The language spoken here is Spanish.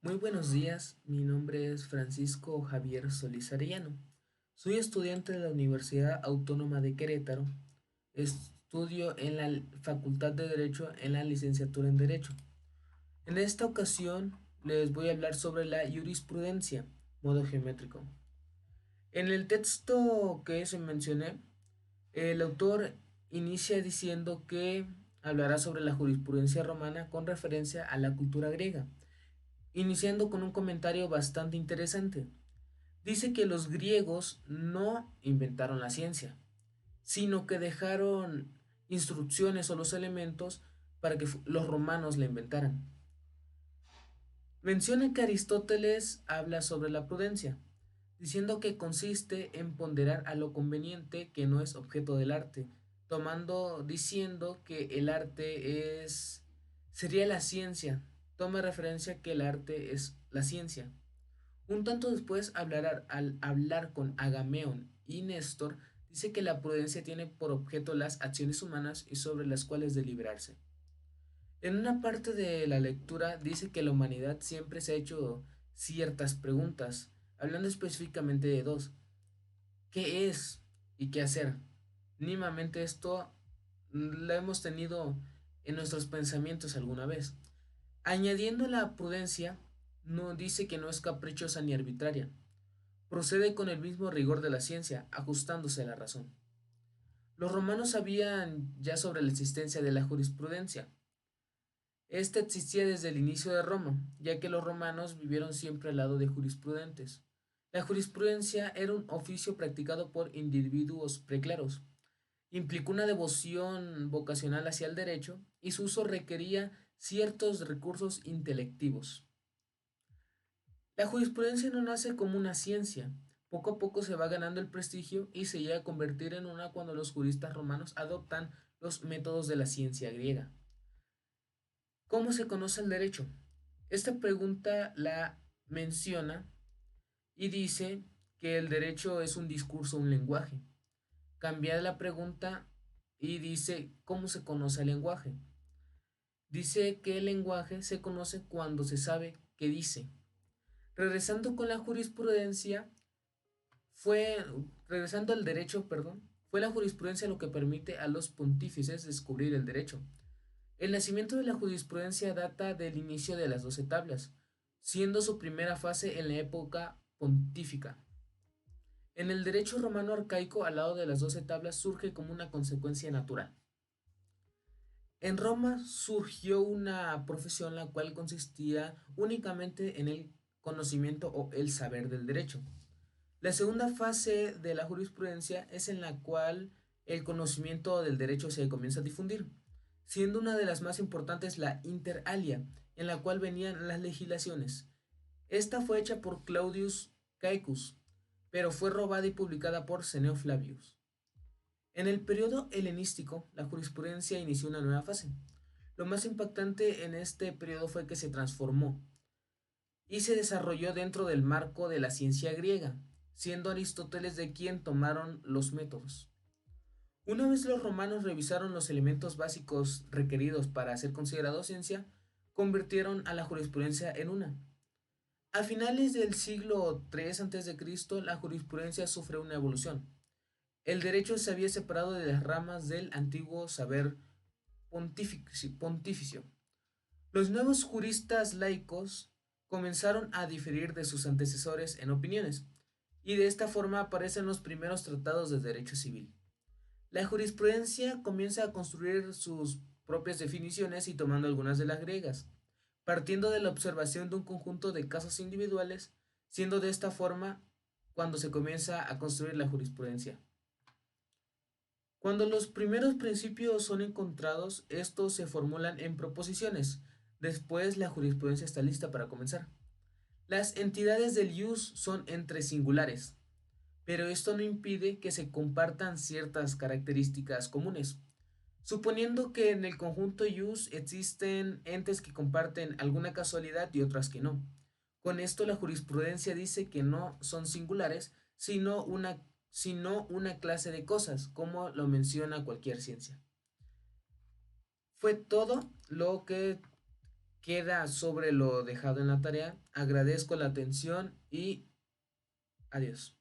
Muy buenos días, mi nombre es Francisco Javier Solís Arellano. Soy estudiante de la Universidad Autónoma de Querétaro. Estudio en la Facultad de Derecho en la licenciatura en Derecho. En esta ocasión les voy a hablar sobre la jurisprudencia, modo geométrico. En el texto que se mencioné, el autor inicia diciendo que hablará sobre la jurisprudencia romana con referencia a la cultura griega, iniciando con un comentario bastante interesante. Dice que los griegos no inventaron la ciencia, sino que dejaron instrucciones o los elementos para que los romanos la inventaran. Menciona que Aristóteles habla sobre la prudencia, diciendo que consiste en ponderar a lo conveniente que no es objeto del arte, diciendo que el arte sería la ciencia. Toma referencia que el arte es la ciencia. Un tanto después, al hablar con Agamenón y Néstor, dice que la prudencia tiene por objeto las acciones humanas y sobre las cuales deliberarse. En una parte de la lectura dice que la humanidad siempre se ha hecho ciertas preguntas, hablando específicamente de dos: ¿qué es y qué hacer? Mínimamente esto lo hemos tenido en nuestros pensamientos alguna vez. Añadiendo la prudencia, no dice que no es caprichosa ni arbitraria. Procede con el mismo rigor de la ciencia, ajustándose a la razón. Los romanos sabían ya sobre la existencia de la jurisprudencia. Esta existía desde el inicio de Roma, ya que los romanos vivieron siempre al lado de jurisprudentes. La jurisprudencia era un oficio practicado por individuos preclaros. Implicó una devoción vocacional hacia el derecho y su uso requería ciertos recursos intelectivos. La jurisprudencia no nace como una ciencia. Poco a poco se va ganando el prestigio y se llega a convertir en una cuando los juristas romanos adoptan los métodos de la ciencia griega. ¿Cómo se conoce el derecho? Esta pregunta la menciona y dice que el derecho es un discurso, un lenguaje. Cambia la pregunta y dice ¿cómo se conoce el lenguaje? Dice que el lenguaje se conoce cuando se sabe qué dice. Regresando con la jurisprudencia, fue, regresando al derecho, perdón, fue la jurisprudencia lo que permite a los pontífices descubrir el derecho. El nacimiento de la jurisprudencia data del inicio de las 12 tablas, siendo su primera fase en la época pontífica. En el derecho romano arcaico, al lado de las 12 tablas, surge como una consecuencia natural. En Roma surgió una profesión la cual consistía únicamente en el conocimiento o el saber del derecho. La segunda fase de la jurisprudencia es en la cual el conocimiento del derecho se comienza a difundir, siendo una de las más importantes la inter alia, en la cual venían las legislaciones. Esta fue hecha por Claudius Caecus, pero fue robada y publicada por Cneo Flavius. En el periodo helenístico, la jurisprudencia inició una nueva fase. Lo más impactante en este periodo fue que se transformó y se desarrolló dentro del marco de la ciencia griega, siendo Aristóteles de quien tomaron los métodos. Una vez los romanos revisaron los elementos básicos requeridos para ser considerado ciencia, convirtieron a la jurisprudencia en una. A finales del siglo III a.C., la jurisprudencia sufre una evolución. El derecho se había separado de las ramas del antiguo saber pontificio. Los nuevos juristas laicos comenzaron a diferir de sus antecesores en opiniones, y de esta forma aparecen los primeros tratados de derecho civil. La jurisprudencia comienza a construir sus propias definiciones y tomando algunas de las griegas, partiendo de la observación de un conjunto de casos individuales, siendo de esta forma cuando se comienza a construir la jurisprudencia. Cuando los primeros principios son encontrados, estos se formulan en proposiciones. Después la jurisprudencia está lista para comenzar. Las entidades del ius son entre singulares, pero esto no impide que se compartan ciertas características comunes. Suponiendo que en el conjunto ius existen entes que comparten alguna casualidad y otras que no. Con esto la jurisprudencia dice que no son singulares, sino una clase de cosas, como lo menciona cualquier ciencia. Fue todo lo que queda sobre lo dejado en la tarea. Agradezco la atención y adiós.